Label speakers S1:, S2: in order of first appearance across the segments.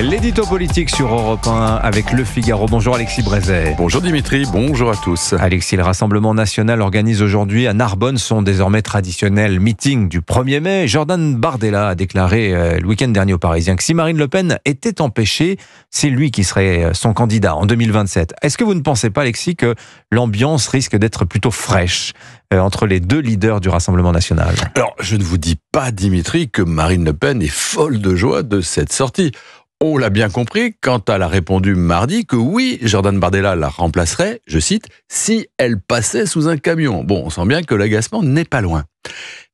S1: L'édito politique sur Europe 1 avec Le Figaro. Bonjour Alexis Brézet.
S2: Bonjour Dimitri, bonjour à tous.
S1: Alexis, le Rassemblement national organise aujourd'hui à Narbonne son désormais traditionnel meeting du 1er mai. Jordan Bardella a déclaré le week-end dernier aux Parisiens que si Marine Le Pen était empêchée, c'est lui qui serait son candidat en 2027. Est-ce que vous ne pensez pas, Alexis, que l'ambiance risque d'être plutôt fraîche entre les deux leaders du Rassemblement national?
S2: Alors, je ne vous dis pas, Dimitri, que Marine Le Pen est folle de joie de cette sortie. On l'a bien compris quand elle a répondu mardi que oui, Jordan Bardella la remplacerait, je cite, si elle passait sous un camion. Bon, on sent bien que l'agacement n'est pas loin.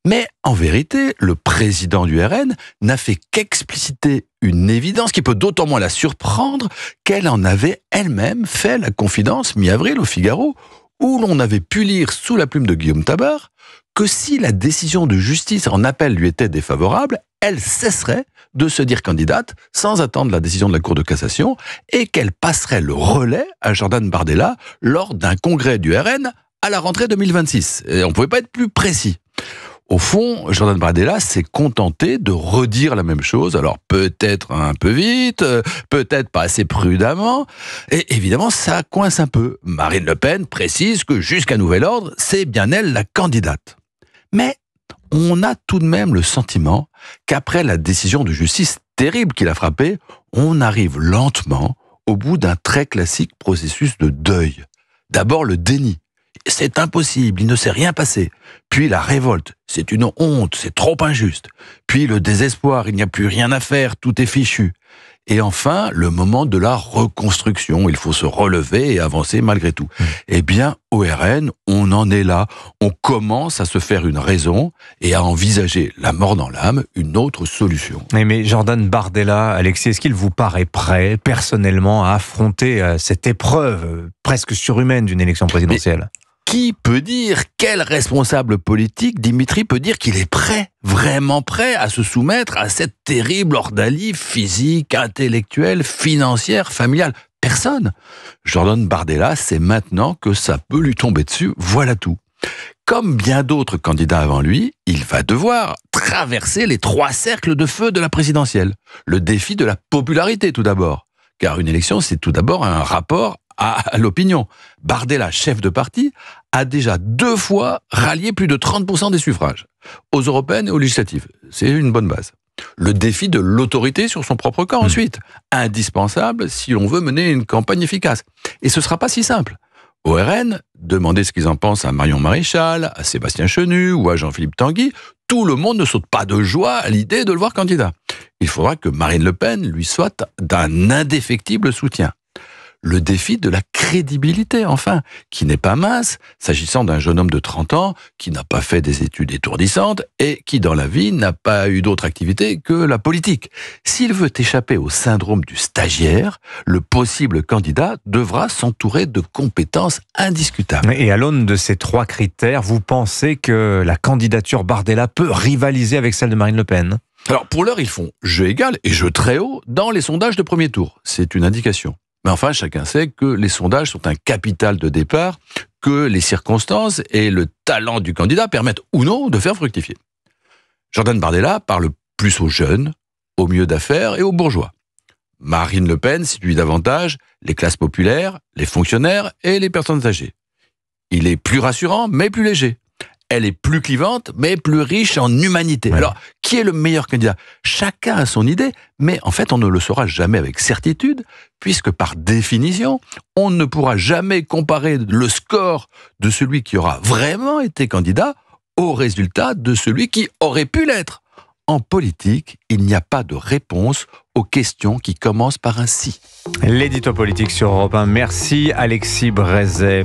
S2: Mais en vérité, le président du RN n'a fait qu'expliciter une évidence qui peut d'autant moins la surprendre qu'elle en avait elle-même fait la confidence mi-avril au Figaro, où l'on avait pu lire sous la plume de Guillaume Tabar que si la décision de justice en appel lui était défavorable, elle cesserait de se dire candidate sans attendre la décision de la Cour de cassation et qu'elle passerait le relais à Jordan Bardella lors d'un congrès du RN à la rentrée 2026. Et on ne pouvait pas être plus précis. Au fond, Jordan Bardella s'est contenté de redire la même chose, alors peut-être un peu vite, peut-être pas assez prudemment, et évidemment ça coince un peu. Marine Le Pen précise que jusqu'à nouvel ordre, c'est bien elle la candidate. Mais on a tout de même le sentiment qu'après la décision de justice terrible qui l'a frappé, on arrive lentement au bout d'un très classique processus de deuil. D'abord le déni. C'est impossible, il ne s'est rien passé. Puis la révolte, c'est une honte, c'est trop injuste. Puis le désespoir, il n'y a plus rien à faire, tout est fichu. Et enfin, le moment de la reconstruction, il faut se relever et avancer malgré tout. Eh bien, au RN, on en est là. On commence à se faire une raison et à envisager, la mort dans l'âme, une autre solution.
S1: Mais Jordan Bardella, Alexis, est-ce qu'il vous paraît prêt, personnellement, à affronter cette épreuve presque surhumaine d'une élection présidentielle ?
S2: Qui peut dire, quel responsable politique, Dimitri, peut dire qu'il est prêt, vraiment prêt à se soumettre à cette terrible ordalie physique, intellectuelle, financière, familiale? Personne. Jordan Bardella sait maintenant que ça peut lui tomber dessus, voilà tout. Comme bien d'autres candidats avant lui, il va devoir traverser les 3 cercles de feu de la présidentielle. Le défi de la popularité tout d'abord. Car une élection, c'est tout d'abord un rapport à l'opinion. Bardella, chef de parti, a déjà 2 fois rallié plus de 30% des suffrages, aux européennes et aux législatives. C'est une bonne base. Le défi de l'autorité sur son propre camp ensuite, indispensable si l'on veut mener une campagne efficace. Et ce ne sera pas si simple. Au RN, demandez ce qu'ils en pensent à Marion Maréchal, à Sébastien Chenu ou à Jean-Philippe Tanguy, tout le monde ne saute pas de joie à l'idée de le voir candidat. Il faudra que Marine Le Pen lui soit d'un indéfectible soutien. Le défi de la crédibilité, enfin, qui n'est pas mince, s'agissant d'un jeune homme de 30 ans qui n'a pas fait des études étourdissantes et qui, dans la vie, n'a pas eu d'autre activité que la politique. S'il veut échapper au syndrome du stagiaire, le possible candidat devra s'entourer de compétences indiscutables.
S1: Et à l'aune de ces 3 critères, vous pensez que la candidature Bardella peut rivaliser avec celle de Marine Le Pen ?
S2: Alors, pour l'heure, ils font jeu égal et jeu très haut dans les sondages de premier tour. C'est une indication. Mais enfin, chacun sait que les sondages sont un capital de départ, que les circonstances et le talent du candidat permettent ou non de faire fructifier. Jordan Bardella parle plus aux jeunes, aux mieux d'affaires et aux bourgeois. Marine Le Pen séduit davantage les classes populaires, les fonctionnaires et les personnes âgées. Il est plus rassurant, mais plus léger. Elle est plus clivante, mais plus riche en humanité.
S1: Ouais.
S2: Alors, qui est le meilleur candidat? Chacun a son idée, mais en fait, on ne le saura jamais avec certitude, puisque par définition, on ne pourra jamais comparer le score de celui qui aura vraiment été candidat au résultat de celui qui aurait pu l'être. En politique, il n'y a pas de réponse aux questions qui commencent par un si.
S1: L'édito politique sur Europe 1. Merci Alexis Brézet.